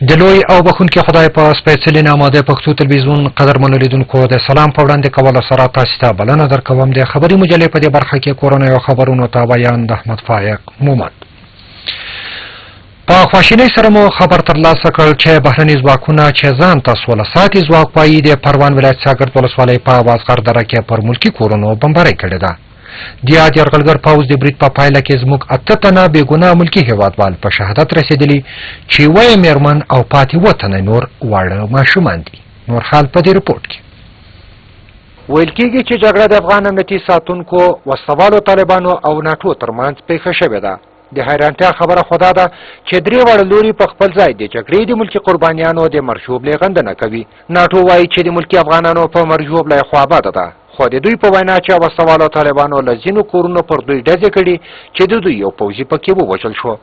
د لوی او بخونکي خدای په سپېڅلي نامه د پښتو تلویزیون قدرمنو لیدونکو د سلام په وړاندې کولو سره تاسو ته بلنه درکوم د خبري مجلې په دې برخه کې کورونه او خبرونو ته بیان د احمد فائق مومد. په خواشینۍ سره مو خبر ترلاسه کړ چې بهرني ځواکونه چې ځان ته سوله ساتي ځواک وایي د پروان ولایت ساګرد ولسوالۍ په وازغر دره کې پر ملکي کورونو بمبارۍ کړې ده. د یرغلګر پوځ د برید په پایله کې زموږ 8 تنه بېګناه ملکي هېوادوال په شهادت رسېدلي چې 7 میرمن او 5 تنه نور واړه ماشومان دي. نور حال په دې رپورټ کې ویل کېږي چې جګړه د افغان امنیتي ساتونکو وسوالو طالبانو او ناټو ترمنځ پیښه شوې ده. د حیرانتیا خبره خدا ده چې درې واړه لوري په خپل ځای د جګړې د ملکي قربانیانو د مرژوبلې غندنه کوي. ناټو وایي چې د ملکي افغانانو په مرژوبله خواباده ده، خو د دوی په وینا چې وسوالو طالبانو له ځینو کورونو پر دوی ډزې کړي چې د دوی یو پوځي پکې ووژل شو.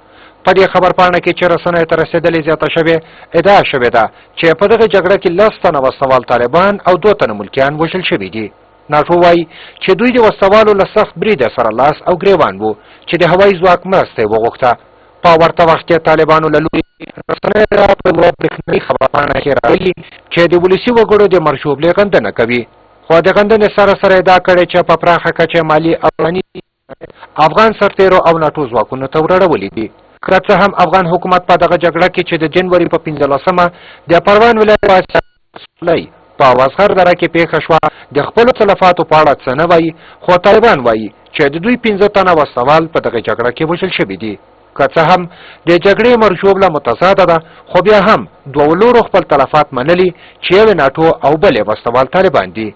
په دې خبرپاڼه کې چې رسنیو ته رسېدلې زیاته شوې ادعا شوې ده چې په دغه جګړه کې 10 تنه وسوال طالبان او 2 تنه ملکیان وژل شوي دي. ناټو وایي چې دوی د وسوالو له سخت برید سره لاس او ګریوان وو چې د هوایي ځواک مرسته یې وغوښته. په ورته وخت کې طالبانو له لوري رسنیو په یوه برېښنایي خبرپاڼه کې راغلي چې د ولسي وګړو د مرژوبلې غندنه کوي، خو د غندنې سره سره ادعا کړې چې په پراخه کچه مالي او افغاني افغان سرتیرو او ناټو ځواکونو ته ورړولي دي. که څه هم افغان حکومت په دغه جګړه کې چې د جنوري په 15مه د پروان ولایت په وازغر دره کې پیښه شوه د خپلو تلفاتو په اړه څه نه وایي، خو طالبان وایي چې د دوی 15 تنه وسوال په دغه جګړه کې وژل شوي دي. که څه هم د جګړې مرژوبله متضاده ده، خو بیا هم دوه لورو خپل تلفات منلي چې یو ناټو او بل وسوال طالبان دي.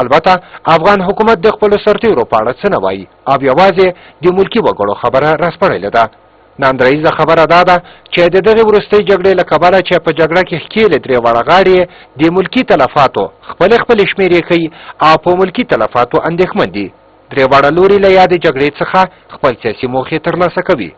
البته افغان حکومت د خپلو سرتیرو په اړه څه نه وایي او یوازې د ملکي وګړو خبره راسپړلې ده. ناندریزه خبره دا ده چې د دغه وروستۍ جګړې له کبله چې په جګړه کې ښکېلې 3 واړه غاړې د ملکي تلفاتو خپل شمیرې کوي او په ملکي تلفاتو اندېښمن دي. 3 واړه لوري له یادې جګړې څخه خپل سیاسي موخې ترلاسه کوي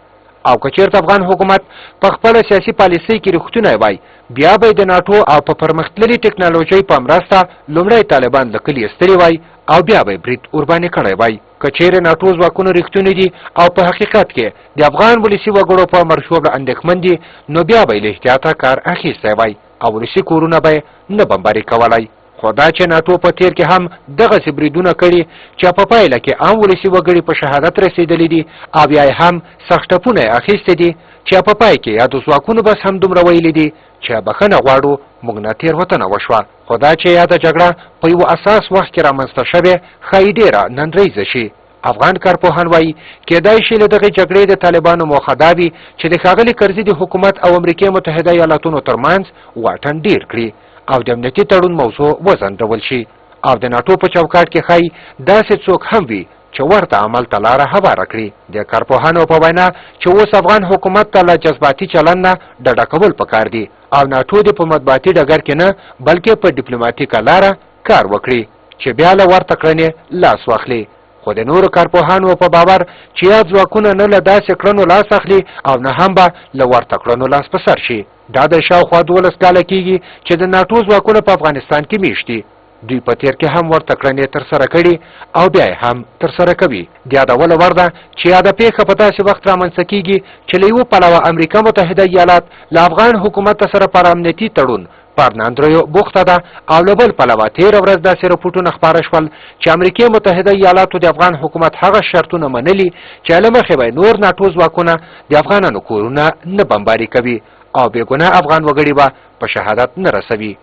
او که چېرته افغان حکومت په خپله سیاسي پالیسۍ کې رښتونی وای بیا به د ناټو او په پرمختللې ټکنالوژۍ په مرسته لومړی طالبان له کلي ایستلي وای او بیا به برید ورباندې کړی وای. که چیرې ناټو ځواکونه رښتونی دي او په حقیقت کې د افغان ولسي وګړو په مرژوبله اندېښمن دي نو بیا به له احتیاطه کار اخیستی وای او ولسي کورونه به نه بمباري کولی. خو دا چې ناټو په تیر کې هم دغسې بریدونه کړي چې په پایله کې عام ولسي وګړي په شهادت رسېدلي دي او بیا یې هم سخت ټپونه یې اخیستي دي چې په پای کې یادو ځواکونو بس هم دومره ویلي دي چې بخښنه غواړو موږ نه تېروتنه وشوه. خو دا چې یاده جګړه په یو اساس وخت کې رامنځته شوې ښایي ډېره نندریزه شي. افغان کارپوهان وایي کېدای شي له دغې جګړې د طالبانو موخه دا وي چې د ښاغلي کرزي د حکومت او امریکې متحده ایالاتونو ترمنځ واټن ډېر کړي او د امنیتي تړون موضوع وځنډول شي او د ناټو په چوکاټ کې ښایي داسې څوک هم وي چې ورته عمل ته لاره هواره کړي. د کارپوهانو په وینا چې اوس افغان حکومت ته له جذباتي چلن نه ډډه کول پکار دي او ناټو د په مطبوعاتي ډګر کې نه بلکې په ډیپلوماتیکه لاره کار وکړي چې بیا له ورته کړنې لاس واخلي. خو د نورو کارپوهانو په باور چې یاد ځواکونه نه له داسې کړنو لاس اخلي او نه هم به له ورته کړنو لاس په سر شي. دا د شاوخوا 12 کاله کېږي چې د ناټو ځواکونه په افغانستان کې میشت دي. دوی په تیر کې هم ورته کړنې ترسره کړي او بیا یې هم ترسره کوي. د یادولو وړ ده چې یاده پیښه په داسې وخت رامنځته کېږي چې له یوه پلوه امریکا متحده ایالات له افغان حکومت سره پر امنیتي تړون پر ناندریو بوخته ده او له بل پلوه تېره ورځ داسې رپوټونه خپاره شول چې امریکې متحده ایالاتو د افغان حکومت هغه شرطونه منلي چې له مخې به نور ناټو ځواکونه د افغانانو کورونه نه بمباري کوي او بېګناه افغان وګړي به په شهادت نه رسوي.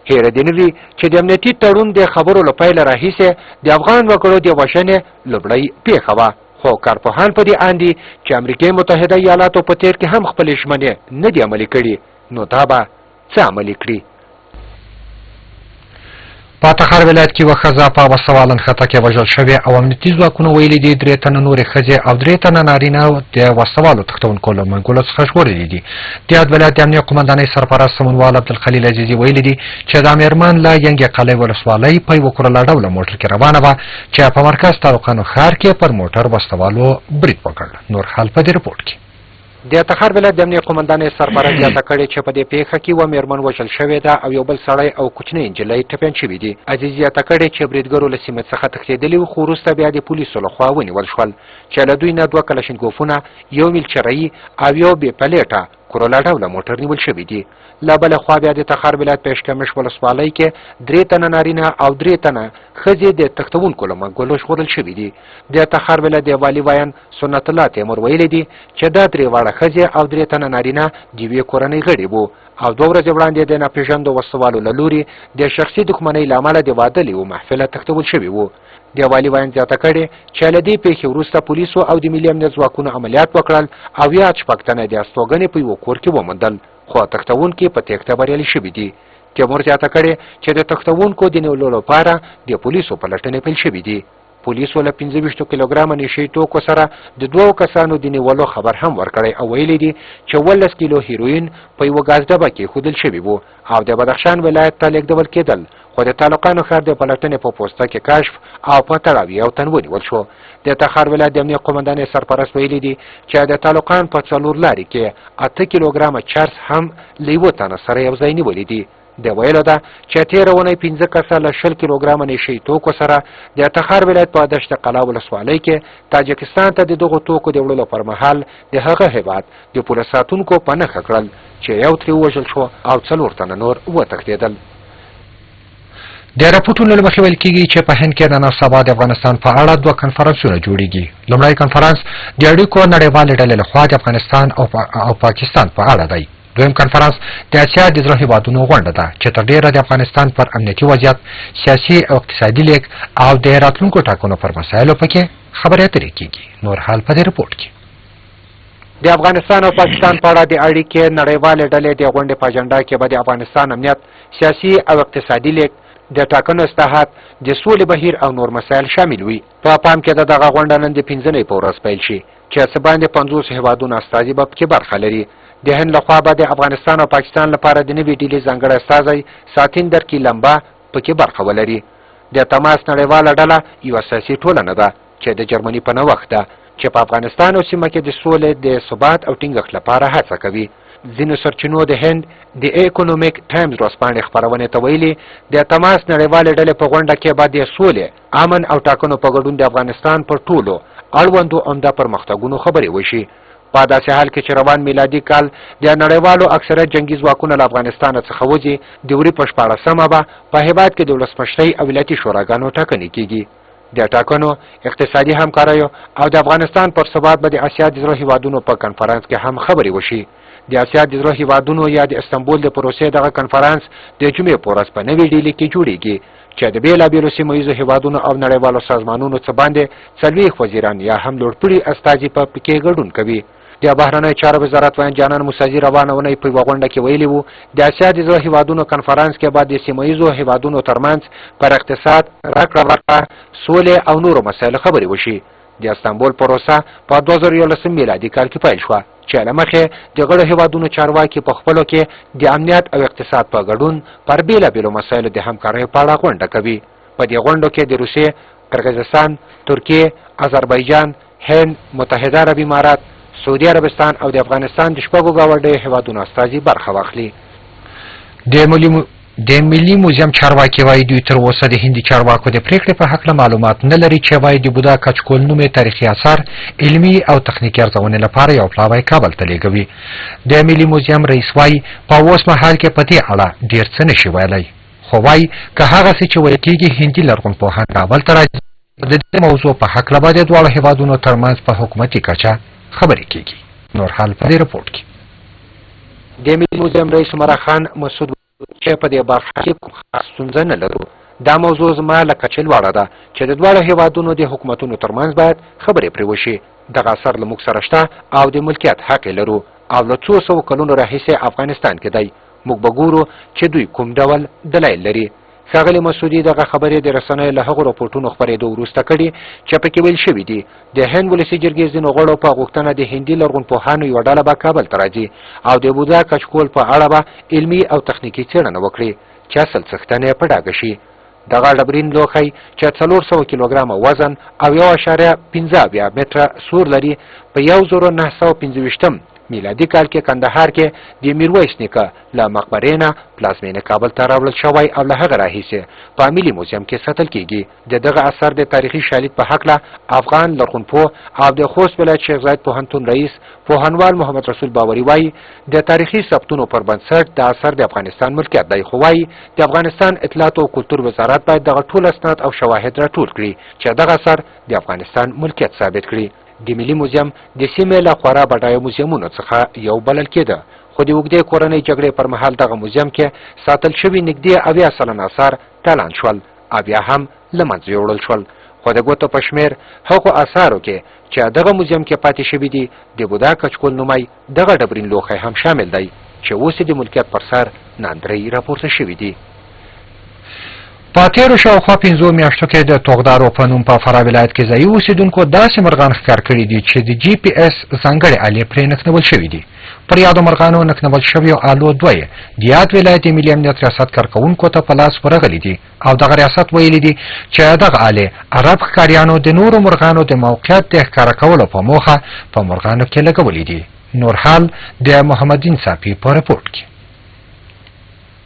هیره دې نه وي چې د امنیتي تړون د خبرو له پیله راهیسې د افغان وګړو د وژنې لومړۍ پیښه وه، خو کارپوهان په دې اندي چې امریکې متحده ایالاتو په تیر کې هم خپلې ژمنې نه دي عملي کړي نو دا به څه عملي کړي. په تخار ولایت کې یوه ښځه په وسوال نښته کې وژل شوې او امنیتي ځواکونو ویلي دي 3 تنه نورې ښځې او 3 تنه نارینه د وسوالو تښتونکو له منګولو څخه ژغورلي دي. د یاد ولایت د امنیه قمندانۍ سرپرست سمونوال عبدالخلیل عزیزي ویلي دي چې دا مېرمن له ینګې قلعې ولسوالۍ په یوه کورله ډوله موټر کې روانه وه چې په مرکز طارقانو ښار کې پر موټر وسوالو برید وکړ. نور حال په دې رپورټ کې د تخار ولایت د امنیه قمندانۍ سرپرست زیاته کړې چې په دې پیښه کې یوه مېرمن وژل شوې ده او یو بل سړی او کوچنۍ نجلۍ ټپیان شوي دي. عزیز زیاته کړې چې بریدګرو له سیمې څخه تښتېدلي وو خو وروسته بیا د پولیسو لخوا ونیول شول چې له دوی نه 2 کلشینکوفونه، 1 میل چرایي او 1 بې پلیټه کورولا ډوله موټر نیول شوي دي. له بله خوا بیا د تخار ولایت په اشکمش ولسوالۍ کې 3 تنه نارینه او 3 تنه ښځې د تښتونکو له منګولو ژغورل شوي دي. د تخار ولایت د والي وایان سنت الله تیمور ویلي دي چې دا 3 واړه ښځې او 3 تنه نارینه د یوې کورنۍ غړي وو او 2 ورځې وړاندې د ناپېژاندو وسوالو له لوري د شخصي دښمنۍ له امله د واده له یوه محفله تښتول شوي وو. د والي وایان زیاته کړې چې له دې پیښې وروسته پولیسو او د ملي امنیت ځواکونو عملیات وکړل او یاد 6 تنه د استوګنې په یوه کور کې وموندل، خو تښتونکي په تېښته بریالي شوي دي. تیمور زیاته کړې چې د تښتونکو د نیولو لپاره د پولیسو پلټنې پیل شوي دي. پولیسو له 25 کیلوګرامه نشي توکو سره د 2 کسانو د نیولو خبر هم ورکړی او ویلي دي چې 18 کیلو هیروین په یوه ګاز ډبه کې ښودل شوي وو او د بدخشان ولایت ته لیږدول کېدل، خو د تعلقانو ښار د پلټنې په پوسته کې کشف او په تړاو یو تن ونیول شو. د تخار ولایت د امنیت قومندان سرپرست ویلي دي چې د تعلقان په 4 لارې کې 8 کیلوګرامه چرس هم له یوه تنه سره یو ځای نیولي دي. د ویلو ده چې تېره اونۍ 15 کسه له 20 کیلوګرامه نشي توکو سره د تخار ولایت په دشت قلعه ولسوالۍ کې تاجکستان ته د دغو توکو د وړلو پر مهال د هغه هېواد د پولیس ساتونکو په نښه کړل چې یو ترې ووژل شو او 4 تنه نور وتښتېدل. د راپورټونو له مخې ویل کېږي چې په هند کې د نن سبا د افغانستان په اړه 2 کنفرانسونه جوړیږي. لومړی کنفرانس د اړیکو نړیوالې ډلې لخوا د افغانستان او پاکستان په اړه دی. دویم کنفرانس د اسیا د زړه هېوادونو غونډه ده چې تر ډېره د افغانستان پر امنیتي وضعیت، سیاسي او اقتصادي لیک او د راتلونکو ټاکنو پر مسایلو پکې خبرې اترې کېږي. نور حال په دې رپورټ کې. د افغانستان او پاکستان په اړه د اړیکې نړیوالې ډلې د غونډې په اجنډا کې به د افغانستان امنیت، سیاسي او اقتصادي لیک، د ټاکنو اصلاحات، د سولې بهیر او نور مسایل شامل وي. په پام کې د دغه غونډه نن د 15 په ورځ پیل شي چې څه باندې 50 هېوادونو استازي به پکې برخه لري. د هند لخوا به د افغانستان او پاکستان لپاره د نوې ډیلې ځانګړی استازی ساتیندر کی لمبا پکې برخه ولري. د تماس نړیواله ډله یوه سیاسي ټولنه ده چې د جرمني په نوښت ده چې په افغانستان او سیمه کې د سولې د ثبات او ټینګښت لپاره هڅه کوي. ځینو سرچینو د هند د اکونومیک ټایمز ورځپاڼې خپرونې ته ویلي د تماس نړیوالې ډلې په غونډه کې به د سولې، امن او ټاکنو په ګډون د افغانستان پر ټولو اړوندو عمده پرمختګونو خبرې وشي. په داسې حال کې چې روان میلادي کال د نړیوالو اکثریت جنګي ځواکونه له افغانستان څخه وځي، د وري په 14مه به په هېواد کې د ولسمشرۍ او ولایتي شوراګانو ټاکنې کېږي. د ټاکنو، اقتصادي همکاریو او د افغانستان پر ثبات به د اسیا د زړه هېوادونو په کنفرانس کې هم خبرې وشي. د اسیا د زړه هېوادونو یا د استنبول د پروسې دغه کنفرانس د جمعې په ورځ په نوې ډیلي کې جوړیږي چې د بېلابېلو سیمه ییزو هېوادونو او نړیوالو سازمانونو څه باندې 40 وزیران یا هم لوړپوړي استازي په پکې ګډون کوي. د بهرنیو چارو وزارت ویان جانان موسیزي روانه اونۍ په یوه غونډه کې ویلي وو د اسیا د زړه هېوادونو کنفرانس کې به د سیمه ییزو هېوادونو ترمنځ پر اقتصاد، راکړه ورکړه، سولې او نورو مسایلو خبرې وشي. د استنبول پروسه په 2011 میلادي کال کې پیل شوه چې له مخې د غړو هېوادونو چارواکي په خپلو کې د امنیت او اقتصاد په ګډون پر بېلابېلو مسایلو د همکاریو په اړه غونډه کوي. په دې غونډو کې د روسیې، قرغیزستان، ترکیې، آذربایجان، هند، متحده عرب امارات، سعودي عربستان او د افغانستان د 6 ګاونډیو هېوادونو استازي برخه واخلي. د ملي موزیم چارواکي وایي دوی تر اوسه د هندي چارواکو د پریکړې په هکله معلومات نه لري چې وایي د بودا کچکول نومې تاریخي اثار علمي او تخنیکي ارزونې لپاره یو پلاوی کابل ته لیږوي. د ملي موزیم رئیس وایي په اوس مهال کې په دې اړه ډېر څه نشي ویلی، خو وایي که هغسې چې ویل کېږي هندي لرغونپوهان کابل ته راځي، د دې موضوع په هکله به د دواړو هېوادونو ترمنځ په حکومتي کچه خبرې کېږي. نور حال په دې رپورټ کې. د ملي موزیم رئیس عمر خان مسعود چې په دې برخه کې کوم خاص ستونزه نه لرو. دا موضوع زما له کچې لوړه ده چې د دواړو هېوادونو د حکومتونو ترمنځ باید خبرې پرې وشي. دغه اثر له موږ سره شته او د ملکیت حق یې لرو او له 200 کلونو راهیسې افغانستان کې دی. موږ به ګورو چې دوی کوم ډول دلایل لري. ښاغلي مسعودي دغه خبرې د رسنیو له هغو راپورټونو خپرېدو وروسته کړي چې پکې ویل شوي دي د هند ولسي جرګې ځینو غړو په غوښتنه د هندي لرغونپوهانو یوه ډله به کابل ته راځي او د بودا کچکول په اړه به علمي او تخنیکي څېړنه وکړي چې اصل څښتنه یې په ډاګه شي. دغه ډبرین لوښی چې 400 کیلوګرامه وزن او 1.15 متره سور لري په 1925 میلادي کال کې کندهار کې د میرویس نیکه له مقبرې نه پلازمینې کابل ته راوړل شوی او له هغه راهیسې په ملي موزیم کې ساتل کیږي. دغه اثر د تاریخي شالید په هکله افغان لرغونپوه او د خوست ولایت شیخ زاید پوهنتون رئیس پوهنوال محمد رسول باوري وایي د تاریخي ثبتونو پر بنسټ د اثر د افغانستان ملکیت دی، خو وایي د افغانستان اطلاعات او کلتور وزارت باید دغه ټول اسناد او شواهد راټول کړي چې دغه اثر د افغانستان ملکیت ثابت کړي. د ملي موزیم د سیمې له خورا بډایه موزیمونو څخه یو بلل کېده، خو د اوږدې کورنۍ جګړې پر مهال دغه موزیم کې ساتل شوي نږدې 80 سلنه اثار تالان شول او بیا هم له منځه یوړل شول. خو د ګوتو په شمېر هغو اثارو کې چې دغه موزیم کې پاتې شوي دي د بودا کچکول نومی دغه ډبرین لوښی هم شامل دی چې اوس د ملکیت پر سر ناندرۍ راپورته شوي دي. په تېرو شاوخوا 5 میاشتو کې د توغدارو په نوم په فراه ولایت کې ځایي اوسېدونکو داسې مرغان ښکار کړي دي چې د GPS ځانګړې آلې پرې نښنول شوي دي. پر یادو مرغانو نښنول شویو آلو دوه یې د یاد ولایت ملي امنیت ریاست کارکوونکو ته په لاس ورغلي دي او دغه ریاست ویلي دي چې دغه آلې عرب ښکاریانو د نورو مرغانو د موقعیت د ښکاره کولو په موخه په مرغانو کې لګولي دي. نور حال د محمدین صافي په رپورټ کې.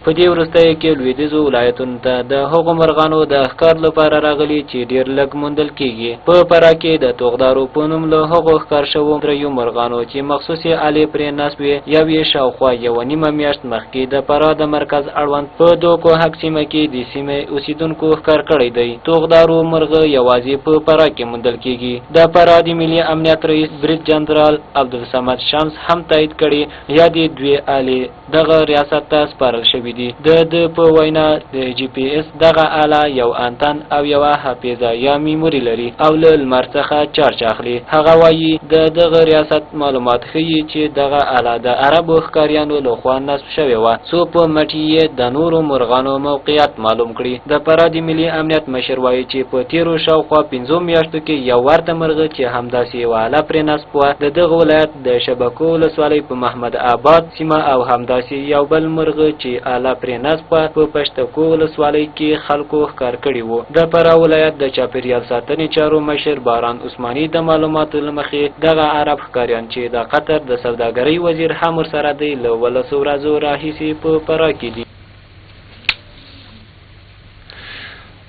په دې وروستیو کې لویدیځو ولایتونو ته د هغو مرغانو د ښکار لپاره راغلي چې ډېر لږ موندل کېږي. په فراه کې د توغدارو په نوم له هغو ښکار شوو دریو مرغانو چې مخصوصې آلې پرې نصب وې یوې شاوخوا 1.5 میاشت مخکې د فراه د مرکز اړوند په دوکو حق سیمه کې د سیمې اوسېدونکو ښکار کړی دی. توغدارو مرغه یوازې په فراه کې موندل کېږي. د فراه د ملي امنیت رئیس برید جنرال عبدالصمد شمس هم تایید کړي یا د دوی آلې دغه ریاست ته سپارل شوي دي. د په وینا د GPS دغه آله یو انتن او یو حافظه یا میموري لري او له لمر څخه چارج اخلي. هغه وایي دغه ریاست معلومات ښیي چې دغه آله د عربو ښکاریانو لخوا نصب شوې وه څو په مټ یې د نورو مرغانو موقعیت معلوم کړي. د فراه د ملي امنیت مشر وایي چې په تېرو شاوخوا 5 میاشتو کې یو ورته مرغه چې همداسې یوه آله پرې نصب وه د دغه ولایت د شبکو ولسوالۍ په محمد آباد سیمه او همداسې یو بل مرغه چې آله پرې نصب په پښتکو ولسوالۍ کې خلکو ښکار کړي وو. د فراه ولایت د چاپیریال ساتنې چارو مشر باران عثماني د معلوماتو له مخې دغه عرب ښکاریان چې د قطر د سوداګرۍ وزیر هم ورسره دی له 12 ورځو راهیسې په فراه کې دي.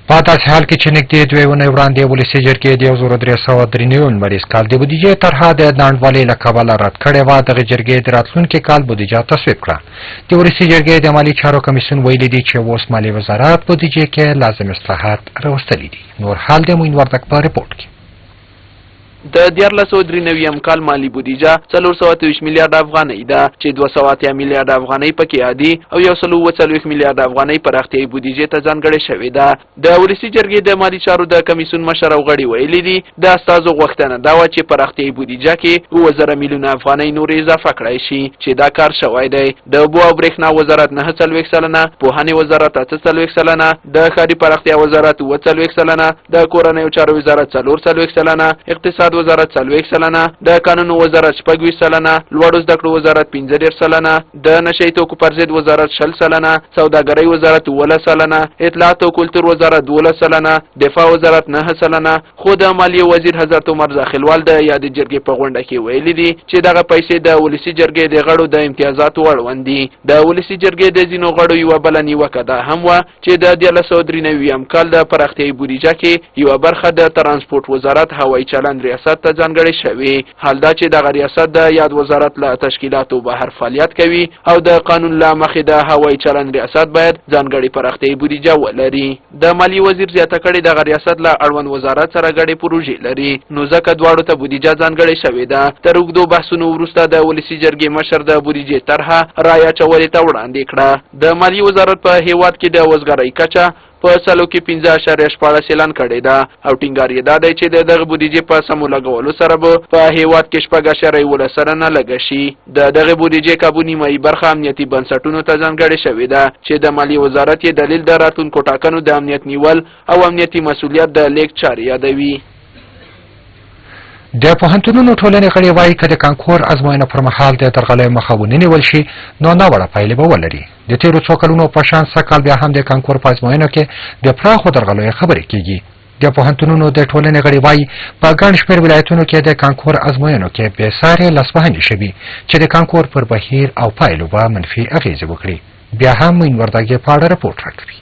په داسې حال کې چې نږدې 2 اونۍ وړاندې ولسي جرګې د 1393 لمریز کال د بودیجې طرحه د ناانډولۍ له کبله رد کړې وه. دغه جرګې د راتلونکي کال بودیجه تصویب کړه. د ولسي جرګې د مالي چارو کمیسیون ویلي دي چې اوس مالي وزارت بودیجې کې لازم اصلاحات راوستلي دي. نور حال د موین وردګ په رپورټ کې. د 1493 کال مالی بودیجه 423 میلیارډ افغانۍ ده چې 280 میلیارډ افغانۍ پکې عادي او 140 میلیارډ افغانۍ پراختیایي بودیجې ته ځانګړې شوې ده. د ولسي جرګې د مالی چارو د کمیسیون مشر او غړي ویلي دي د استازو غوښتنه دا وه چې پراختیایي بودیجه کې 2000 میلیونه افغانۍ نور اضافه کړای شي چې دا کار شوی دی. د اوبو او برېښنا وزارت 9 سلنه، پوهنې وزارت 8 سلنه، د ښاري پراختیا وزارت 4 سلنه، د کورنیو چارو وزارت 4 سلنه، اقتصاد وزارت 40 سلنه، د قانونو وزارت 26 سلنه، لوړو زده کړو وزارت 15 سلنه، د نشئی توکو پر ضد وزارت 60 سلنه، سوداګرۍ وزارت 12 سلنه، اطلاعات او کلتور وزارت 12 سلنه، دفاع وزارت 9 سلنه. خو د مالیې وزیر حضرت عمر داخلوال د یاد جرګې په غونډه کې ویلي دي چې دغه پیسې د ولسي جرګې د غړو د امتیازاتو اړوند دي. د ولسي جرګې د ځینو غړو یوه بله نیوکه دا هم وه چې د 1493 کال د پراختیایي بودیجه کې یوه برخه د ترانسپورټ وزارت هوایي چلند ریاست ته ځانګړې شوې. حال دا چې دغه ریاست د یاد وزارت له تشکیلاتو بهر فعالیت کوي او د قانون له مخې د هوایي چلند ریاست باید ځانګړې پراختیایي بودیجه ولري. د مالی وزیر زیاته کړې دغه ریاست له اړوند وزارت سره ګډې پروژې لري نو ځکه دواړو ته بودیجه ځانګړې شوې ده. تر اوږدو بحثونو وروسته د ولسي جرګې مشر د بودیجې طرحه رایه اچولې ته وړاندې کړه. د مالی وزارت په هیواد کې د وزګارۍ کچه په سالو کې 15.14 اعلان کړی ده او ټینګار یې دا دی چې دغه بودیجې په سمو لګولو سره به په هیواد کې 6.17 سلنه لګه شي. د دغه بودیجې کابو نیمایي برخه امنیتي بنسټونو ته ځانګړې شوې ده چې د مالی وزارت یې دلیل د راتلونکو ټاکنو د امنیت نیول او امنیتي مسؤلیت د لیږد چارې یادوي. د پوهنتونونو ټولنې غړي وایي که د کانکور ازموینه پر مهال د درغلیو مخه ونیول شي نو ناوړه پایلې به ولري. د تېرو څو کلونو په شان سږ کال بیا هم د کانکور په ازموینو کې د پراخو درغلیو خبرې کېږي. د د پوهنتونونو د ټولنې غړي وایي په ګڼ شمېر ولایتونو کې د کانکور ازموینو کې بېسارې لاسوهنې شوي چې د کانکور پر بهیر او پایلو به منفي اغېزې وکړي. بیا هم مین وردګې په اړه رپورټ راکوي.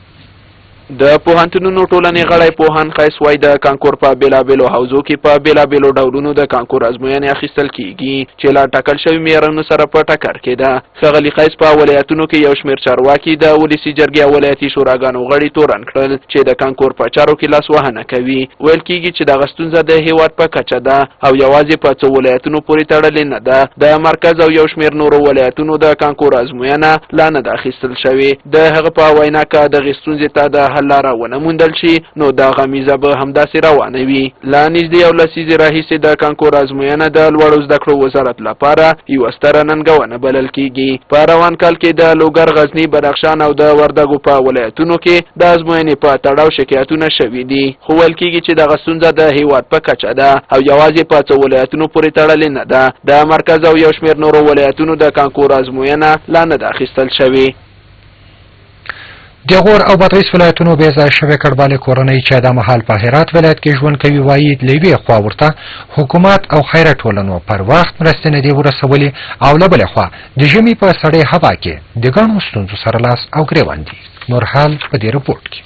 د پوهنتونونو ټولنې غړی پوهان قیس وای د کانکور په بیلابیلو حوزو کې په بیلابیلو ډولونو د کانکور ازموینې اخیستل کیږي چې لا ټاکل شوي معیارونو سره په ټکر کې ده. ښاغلي قیس په ولایتونو کې یو شمېر چارواکي د ولسي جرګې او ولایتي شوراګانو غړي تورن کړل چې د کانکور په چارو کې لاسوهنه کوي. ویل کیږي چې دغه ستونزه د هیواد په کچه ده او یوازې په څو ولایتونو پورې تړلې نه ده. د مرکز او یو شمېر نورو ولایتونو د کانکور ازموینه لا نه ده اخیستل شوې. د هغه په وینا که دغې ستونزې ته د حل لاره ونه موندل شي نو دا غمیزه به همداسې روانه وي. لا نږدې یو لسیزې راهیسې د کانکور ازموینه د لوړو زده کړو وزارت لپاره یوه ستره ننګونه بلل کیږي. په روان کال کې د لوګر، غزني، بدخشان او د وردګو په ولایتونو کې د ازموینې په تړاو شکایتونه شوي دي، خو ویل کیږي چې دغه ستونزه د هیواد په کچه ده او یوازې په څو ولایتونو پورې تړلې نه ده. د مرکز او یو شمېر نورو ولایتونو د کانکور ازموینه لا نه ده اخیستل شوې. د غور او بادغیس ولایتونو بې ځای شوې کډوالې کورنۍ چې دا مهال په هرات ولایت کې ژوند کوي وایي له یوې خوا ورته حکومت او خیرات ټولنو پر وخت مرستې نه دي ورسولې او له بلې خوا د ژمي په سړې هوا کې د ګڼو ستونزو سره لاس او ګرېوان دي. نور حال په دې رپورټ کې.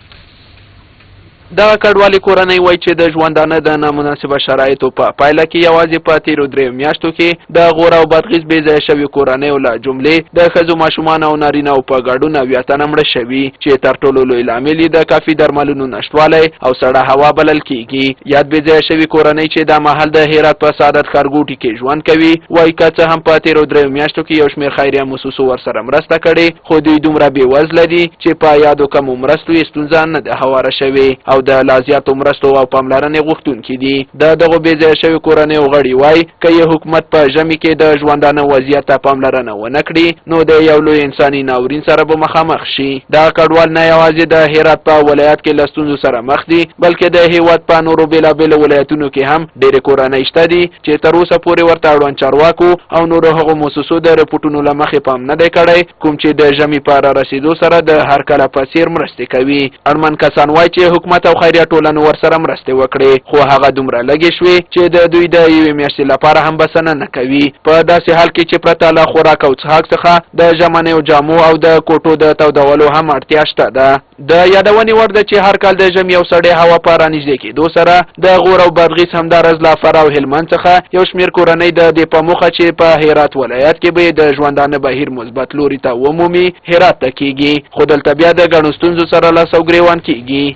دغه کډوالې کورنۍ وایي چې د ژوندانه د نامناسبه شرایطو په پایله کې یوازې په تېرو 3 میاشتو کې د غور او بادغیس بې ځایه شوي کورنیو له جملې د ښځو، ماشومانو او نارینهو په ګډون 80 تنه مړه شوي چې تر ټولو لوی لامل یې د کافي درملونو نشتوالی او سړه هوا بلل کیږي. یاد بې ځایه شوي کورنۍ چې دا مهال د هرات په سعادت ښارګوټي کې ژوند کوي وایي که څه هم په تېرو 3 میاشتو کې یو شمېر خیریه موسسو ورسره مرسته کړې خو دوی دومره بېوزله دي چې په یادو کمو مرستو یې ستونزه نه ده هواره شوې او د لا زیاتو مرستو او پاملرنې غوښتونکي دي. د دغو بې ځایه شوي کورنیو غړي وایي که یې حکومت په ژمي کې د ژوندانه وضعیت ته پاملرنه ونه کړي نو د یو لوی انساني ناورین سره به مخامخ شي. دغه کډوال نه یوازې د هرات په ولایت کې له ستونزو سره مخ دي بلکې د هیواد په نورو بېلابېلو ولایتونو کې هم ډېرې کورنۍ شته دي چې تر اوسه پورې ورته اړوند چارواکو او نورو هغو موسسو د رپوټونو له مخې پام نه دی کړی کوم چې د ژمي په رارسېدو سره د هر کله په څېر مرستې کوي. اړمن کسان وایي چې حکومت او خیریه ټولنو ورسره مرستې وکړي خو هغه دومره لږې شوې چې د دوی د یوې میاشتې لپاره هم بسنه نه کوي. په داسې حال کې چې پرته له خوراک او څښاک څخه د ژمنیو جامو او د کوټو د تودولو هم اړتیا شته ده. د یادونې وړ ده چې هر کال د ژمي او سړې هوا په رانږدې کېدو سره د غور او بادغیس همداراز له فراه او هلمند څخه یو شمېر کورنۍ د دې په موخه چې په هرات ولایت کې به د ژوندانه بهیر مثبت لوري ته ومومي هرات ته کېږي خو دلته بیا د ګڼو ستونزو سره لاس او ګرېوان کېږي.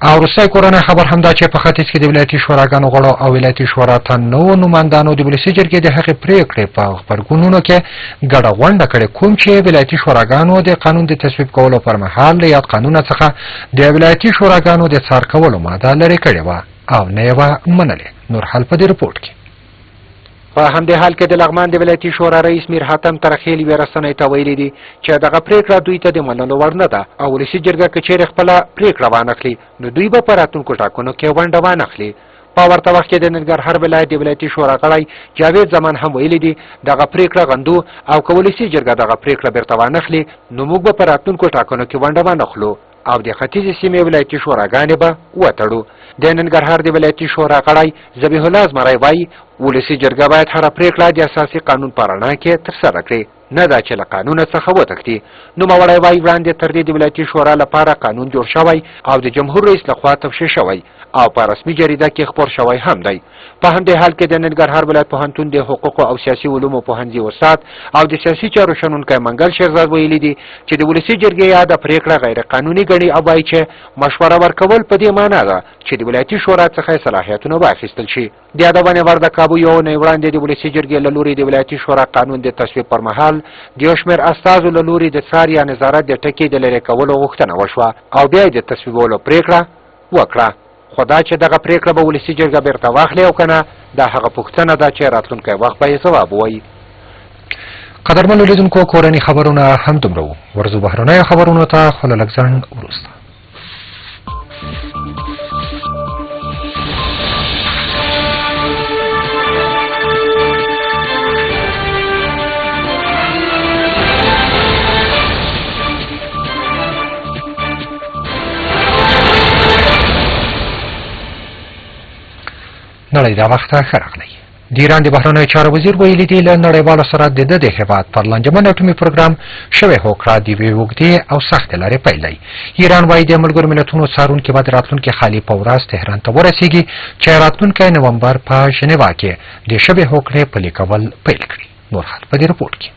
او وروستی کورنۍ خبر همدا چې په ختیځ کې د ولایتي شوراګانو غړو او ولایتي شورا ته نوو نمایندانو د ولسي جرګې د هغې پرېکړې په غبرګونونو کې ګډه غونډه کړې کوم چې ولایتي شوراګانو د قانون د تصویب کولو پر مهال له یاد قانونه څخه د ولایتي شوراګانو د څار کولو ماده لرې کړې وه او نه یې وه منلې. نور حال په دې رپورټ کې. په همدې حال کې د لغمان د ولایتي شورا رئیس میر حاتم ترخیل یوې رسنۍ ته ویلي دي چې دغه پرېکړه دوی ته د منلو وړ نه ده او ولسي جرګه که چیرې خپله پرېکړه وانخلي نو دوی به په راتلونکو ټاکنو کې ونډه وانخلي. په ورته وخت کې د ننګرهار ولایت د ولایتي شورا غړی جاوید زمان هم ویلي دي دغه پرېکړه غندو او که ولسي جرګه دغه پرېکړه بیرته وانخلي نو موږ به په راتلونکو ټاکنو کې ونډه وانخلو او د ختیځې سیمې ولایتي شوراګانې به وتړو. د ننګرهار د ولایتي شورا غړی ذبیح الله زمری وایي ولسي جرګه باید هره پرېکړه د اساسي قانون په رڼا کې ترسره کړي نه دا چې له قانونه څخه وتښتي. نوموړی وایي وړاندې تر دې د ولایتي شورا لپاره قانون جوړ شوی او د جمهور رئیس لخوا تفشیش شوی او په رسمي جریده کې خپور شوی هم دی. په همدې حال کې د ننګرهار ولایت پوهنتون د حقوقو او سیاسي علومو پوهنځي استاد او د سیاسي چارو شنونکی منګل شیرزاد ویلي دي چې د ولسي جرګې یاده پرېکړه غیر قانوني ګڼي او وایي چې مشوره ورکول په دې معنا ده چې د ولایتي شورا څخه صلاحیتونه واخیستل شي. د یادونې وړ ده کابو یو اونۍ وړاندې د ولسي جرګې له لوري د ولایتي شورا قانون د تصویب پر مهال د یو شمېر استازو له لوري د څار یا نظارت د ټکي د لرې کولو غوښتنه وشوه او بیا یې د تصویبولو پرېکړه وکړه. خو دا چې دغه پرېکړه به ولسي جرګه بیرته واخلي او که نه دا هغه پوښتنه ده چې راتلونکی وخت به یې ځواب ووایي. قدرمنو لیدونکو کورني خبرونه هم دومره وو. ورځو بهرنیو خبرونو ته خو له لږ ځنډ وروسته. نړۍ دا وخت ښه راغلی. د ایران د بهرنیو چارو وزیر ویلي دي له نړیوالو سره د ده د هېواد پر لانجمن اټومي پروګرام شوې هوکړه د یوې اوږدې او سختې لارې پیل دی. ایران وایي د ملګرو ملتونو څارونکي به د راتلونکي خالي په ورځ تهران ته ورسیږي چې راتلونکی نومبر په ژنیوا کې د شوې هوکړې پلي کول پیل کړي. نور حال په دې رپورټ کې.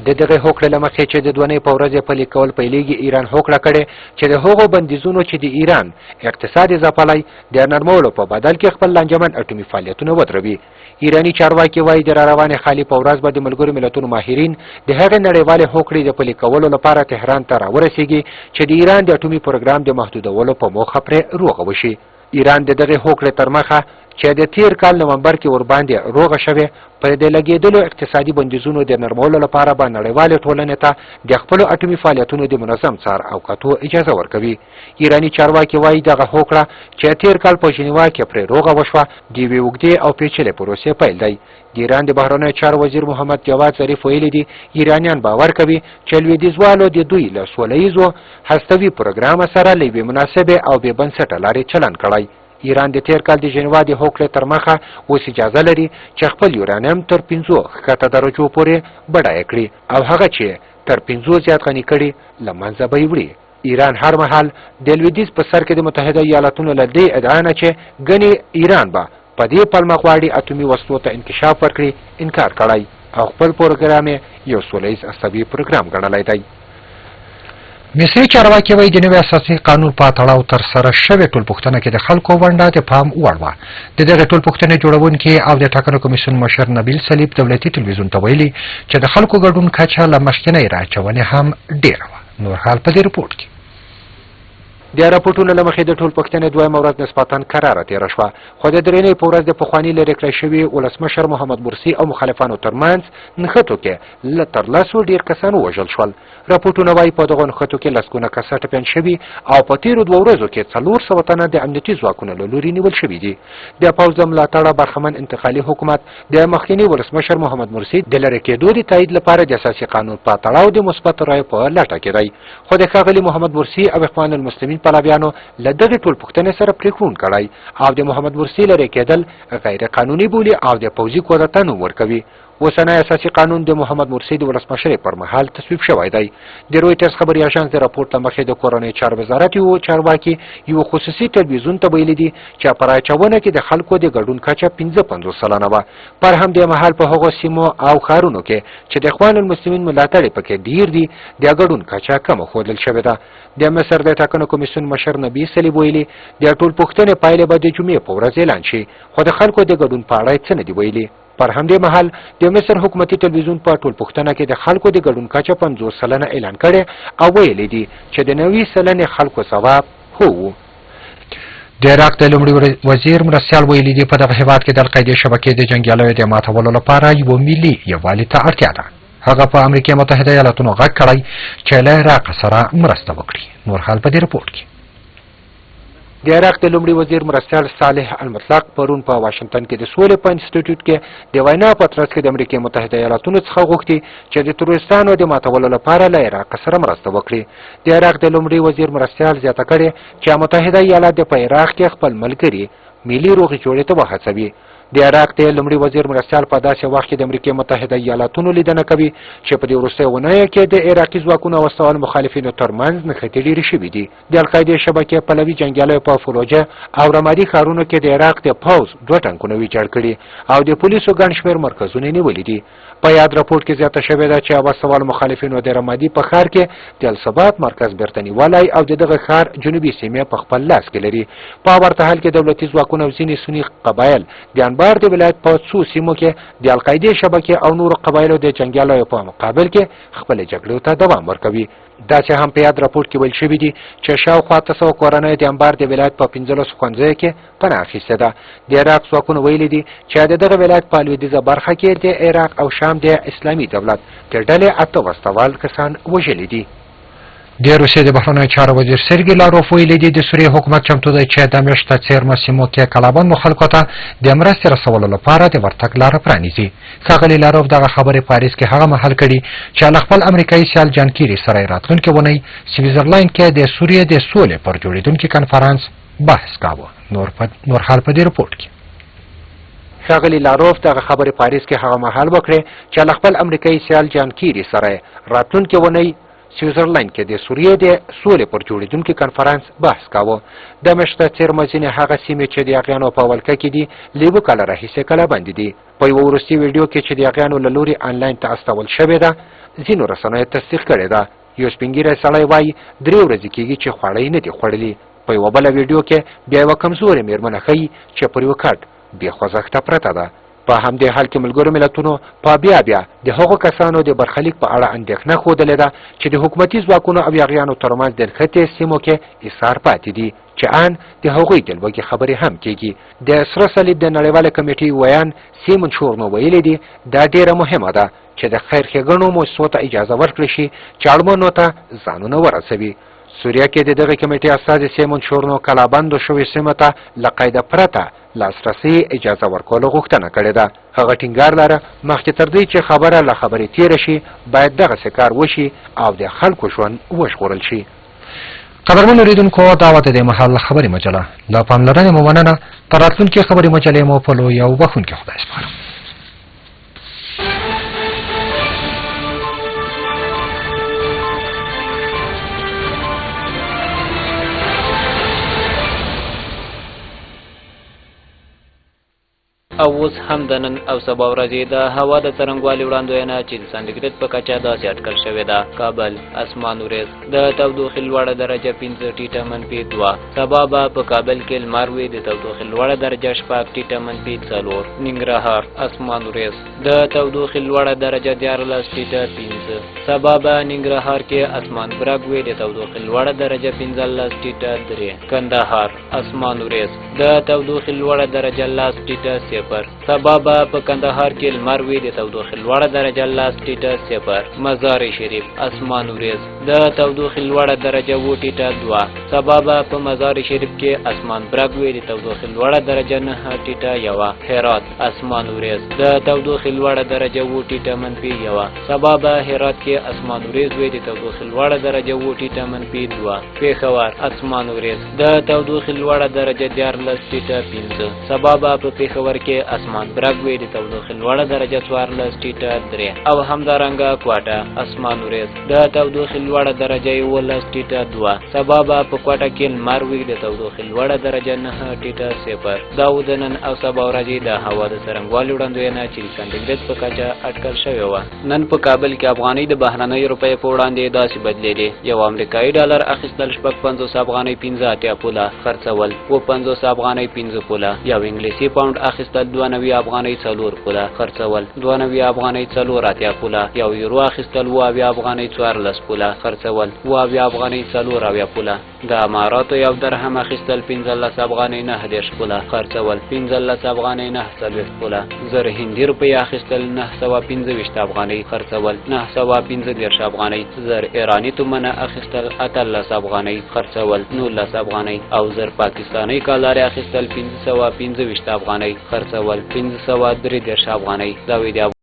د دغه هوکړې له مخې چې د دونۍ په ورځ پلي کول پیلیږي، ایران هوکړه کړې چې د هغو بندیزونو چې د ایران اقتصاد ځپلی د نرمولو په بدل کې خپل لانجمن اټومي فعالیتونه ودروي. ایرانی چارواکي وایي د راروانې خالي په ورځ به د ملګرو ملتونو ماهرین د هغې نړیوالې هوکړې د پلي کولو لپاره تهران ته راورسیږي چې د ایران د اټومي پروګرام د محدودولو په موخه پرې روغه وشي. ایران د دغه هوکړې تر مخه چې د تیر کال نومبر کې ورباندې روغه شوې په د لګېدلو اقتصادي بندیزونو د نرمولو لپاره به نړیوالې ټولنې ته د خپلو اټومي فعالیتونو د منظم څار او کتو اجازه ورکوي. ایرانی چارواکي وایي دغه هوکړه چې تیر کال په ژنیوا کې پرې روغه وشوه د یوې اوږدې او پیچلې پروسې پیل دی. د ایران د بهرنیو چارو وزیر محمد جواد ظریف ویلي دي ایرانیان باور کوي چې لویدیځوالو د دوی له سوله ییزو هستوي پروګرام سره له یوې مناسبې او بې بنسټه لارې چلن کړی. ایران د تیر کال د ژنیوا د هوکړې تر مخه اوس اجازه لري چې خپل یورانیم تر 5 ښکته درجو پورې بډایه کړي او هغه چې تر 5 زیات غني کړي له منځه به یې وړي. ایران هر مهال د لویدیځ په سر کې د متحده ایالاتونو له دې ادعا نه چې ګنې ایران به په دې پلمه غواړي اټومي وسلو ته انکشاف ورکړي انکار کړی او خپل پروګرام یو سوله ییز عصبي پروګرام ګڼلی دی. مصري چارواکي وایي د نوي اساسي قانون په تړاو ترسره شوې ټولپوښتنه کې د خلکو ونډه د پام وړ وه. د دغې ټولپوښتنې جوړونکي او د ټاکنو کمیسیون مشر نبیل سلیب دولتي تلویزیون ته ویلي چې د خلکو ګډون کچه له مخکینۍ راچونې هم ډېره وه. نور حال په دې رپورټ کې. د راپورټونو له مخې د ټولپوښتنې دویمه ورځ نسبتا قراره تېره شوه، خو د درېنۍ په ورځ د پخواني لرې کړی شوي ولسمشر محمد مرسي او مخالفانو ترمنځ نښتو کې تر لسو ډېر کسان ووژل شول. راپورټونه وایي په دغو نښتو کې لسګونه کسه ټپیان شوي او په تېرو 2 ورځو کې 400 تنه د امنیتي ځواکونو له لوري نیول شوي دي. د پوځ د ملاتړه برخمن انتقالي حکومت د مخکیني ولسمشر محمد مرسي د لرې کېدو د تایید لپاره د اساسي قانون په تړاو د مثبتو رایو په لټه کې دی، خو د ښاغلي محمد مرسي او اخوان المسلمین پلویانو له دغې ټولپوښتنې سره پرېکړون کړی او د محمد مرسي لرې کېدل غیر قانوني بولي او د پوځي کودتا نوم ورکوي. اوسنی اساسي قانون د محمد مرسي د ولسمشرۍ پر مهال تصویب شوی دی. د رویټرز خبري اژانس د راپورټ له مخې د کورنۍ چارو وزارت یو چارواکي یو خصوصي تلویزیون ته ویلي دي چې په راچونه کې د خلکو د ګډون کچه 55 سلنه وه. پر همدې مهال په هغو سیمو او ښارونو کې چې د اخوان المسلمین ملاتړ پکې ډیر دي د ګډون کچه کمه ښودل شوې ده. د مصر د ټاکنو کمیسیون مشر نبی سلیب ویلي د ټولپوښتنې پایلې به د جمعې په ورځ اعلان شي، خو د خلکو د ګډون په اړه څه نه دي ویلي. پر همدې مهال د مصر حکومتي تلویزیون په ټولپوښتنه کې د خلکو د ګډون کچه 50 سلنه اعلان کړي او ویلي دي چې د 90 سلنې خلکو ځواب هو و. د عراق د لومړي وزیر مرستیال ویلي دي په دغه هېواد کې د القاعدې شبکې د جنګیالیو د ماتولو لپاره یو ملي یووالي ته اړتیا ده. هغه په امریکا متحده ایالاتونو غږ کړی چې له عراق سره مرسته وکړي. نور حال په دې رپورټ کې. د عراق د لومړي وزیر مرستیال صالح المطلق پرون په واشنگټن کې د سولې په انسټیټیوټ کې د وینا په ترڅ کې د امریکا متحده ایالاتونو څخه غوښتي چې د تروریستانو د ماتولو لپاره له عراق سره مرسته وکړي. د عراق د لومړي وزیر مرستیال زیاته کړې چې متحده ایالات په عراق کې خپل ملګري ملي روغې جوړې ته وهڅوي. د عراق د لومړي وزیر مرستیال په داسې وخت کې د امریکا متحده ایالاتونو لیدنه کوي چې په دې وروستیو اونیو کې د عراقي ځواکونو او استوال مخالفینو ترمنځ نښتې ډېرې شوي دي. د القاعدې شبکې پلوي جنګیالیو په فلوجه او رمادي ښارونو کې د عراق د پوځ 2 ټانکونه ویجاړ کړي او د پولیسو ګڼ شمېر مرکزونه نیولي دي. په یاد راپورټ کې زیاته شوې ده چې اوسوال مخالفینو د رمادي په ښار کې د الثبات مرکز بیرته نیولی او د دغه ښار جنوبي سیمې په خپل لاس کې لري. په ورته حال کې دولتي ځواکونه او ځینې سني قبایل د انبار د ولایت په څو سیمو کې د القاعدې شبکې او نورو قبایلو د جنګیالیو په مقابل کې خپل جګړو ته دوام ورکوي. داسې هم په یاد راپورټ کې ویل شوي دي چې شاوخوا 300 کورنۍ د انبار د ولایت په 15 ښوونځیو کې پناه اخیستې ده. د عراق ځواکونو ویلي دي چې د دغه ولایت په لویدیځه برخه کې د عراق او شام د اسلامي دولت د ډلې 8 وسوال کسان وژلي دي. د روسیې د بهرنیو چارو وزیر سرګی لاروف ویلي دي د سوریې حکومت چمتو دی چې د میاشت څیرمه سیمو کې کلابندو خلکو ته د مرستې رسولو لپاره د ورتګ لاره پرانیزي. ښاغلي لاروف دغه خبرې پاریس کې هغه مهال کړي چې له خپل امریکایي سیال جان کیري سره راتلونکې اونۍ سویزرلند کې د سوریې د سولې پر جوړېدونکي کنفرانس بحث کاوه. نور حال په دې رپورټ کې. ښاغلي لاروف دغه خبرې پاریس کې هغه مهال وکړې چې له خپل امریکایي سیال جان کیری سره راتلونکې اونۍ سویټزرلند کې د سوریې د سولې پر جوړېدونکي کنفرانس بحث کاوه. د مشته څیرمه ځینې هغه سیمې چې د هغیانو په ولکه کې دي لیبو کاله راهیسې کلهبندې دي. په یوه وروستي ویډیو کې چې د هغیانو له لوري آنلاین ته استول شوې ده ځینو رسنیو تصدیق کړې ده. یو سپین ږیری سړی وایي 3 ورځې کېږي چې خواړه یې نه دي خوړلي. په یوه بله ویډیو کې بیا یوه کمزورې میرمنه ښیي چې پر یوه کټ بې خوځښته پرته ده. په همدې حال کې ملګرو ملتونو په بیا د هغو کسانو د برخلیک په اړه اندېښنه ښودلې ده چې د حکومتي ځواکونو او یاغیانو ترمنځ د نښتې سیمو کې ایثار پاتې دي چې ان د هغوی د لوږې خبرې هم کېږي. د سره صلیب د نړیواله کمیټې ویان سیمون شورنو ویلي دي دا ډیره مهمه ده چې د خیر ښېګڼو مؤسسو ته اجازه ورکړل شي چې اړمنو ته ځانونه ورسوي. سوریه کې د دغه کمیټې استازي سیمون شورنو کلهبندو شوې سیمو ته له قیده پرته لاسرسي اجازه ورکولو غوښتنه کړې ده. هغه ټینګار لره مخکې تر دې چې خبره له خبرې تېره شي باید دغسې کار وشي او د خلکو ژوند وژغورل شي. قدرمن اوریدونکو دا وه د دې مهال خبري مجله. له پاملرنې مو مننه. تر راتلونکې خبري مجلې مو په لوی او بخښونکي خدای سپارم. او اوس هم د نن او سبا ورځې د هوا د څرنګوالي وړاندوینه چې د سانتیګریډ په کچه داسې اټکل شوې ده. کابل اسمان ورځ د تودوخې لوړه درجه 5 ټیټه منفي 2. سبا به په کابل کې لمر وي د تودوخې لوړه درجه 6 ټیټه منفي 4. ننګرهار اسمان ورځ د تودوخې لوړه درجه 14 ټیټه 5. سبا به ننګرهار کې اسمان برګ وي د تودوخې لوړه درجه 15 ټیټه 3. کندهار اسمان ورځ د تودوخې لوړه درجه 10 ټیټه 0. سبا به په کندهار کې لمر وي د تودوخې لوړه درجه 10 ټیټه 0. مزار شریف اسمان ورځ د تودوخې لوړه درجه 7 ټیټه 2. سبا به په مزار شریف کې اسمان برګ وي د تودوخې لوړه درجه 9 ټیټه 1. هرات اسمان ورځ د تودوخې لوړه درجه 7 ټیټه منفي 1. سبا به هرات کې اسمان ورځ وي د تودوخې لوړه درجه 7 ټیټه منفي 2. پېښور اسمان ورځ د تودوخې لوړه درجه 14 ټیټه 5. سبا به په پېښور کې اسمان برګ وي د تودوخې لوړه درجه 14 ټیټه 3. او همدارنګه کوټه اسمان ورځ د تودوخې لوړه درجه 11 ټیټه 2. سبا به په کوټه کې لمر وي د تودوخې لوړه درجه 9 ټیټه 0. دا و د نن او سبا ورځې د هوا د څرنګوالي وړاندوینه چې د سانتیګریډ په کچه اټکل شوې وه. نن په کابل کې افغانۍ د بهرنۍ روپۍ په وړاندې داسې بدلېدې. یو امریکایي ډالر اخیستل 50 افغانۍ 15 پوله خرڅول، 50 افغانۍ 15 پوله. یو انګلیسي پاوند اخیستل 92 افغانۍ 4 پوله خرڅول، 92 افغانۍ 4 پوله. یو یورو اخیستل 70 افغانۍ 14 پوله خرڅول، 70 افغانۍ 4 پوله. د اماراتو یو درهم اخیستل 15 افغانۍ 9 پوله خرڅول، 15 افغانۍ 9 پوله. زر هندي روپۍ اخیستل 915 افغانۍ خرڅول، 915 افغانۍ. زر ایرانی تومنه اخیستل 18 افغانۍ خرڅول، 19 افغانۍ. او زر پاکستانی کالر اخیستل 515 افغانۍ خرڅول، 533 افغانۍ. دا وی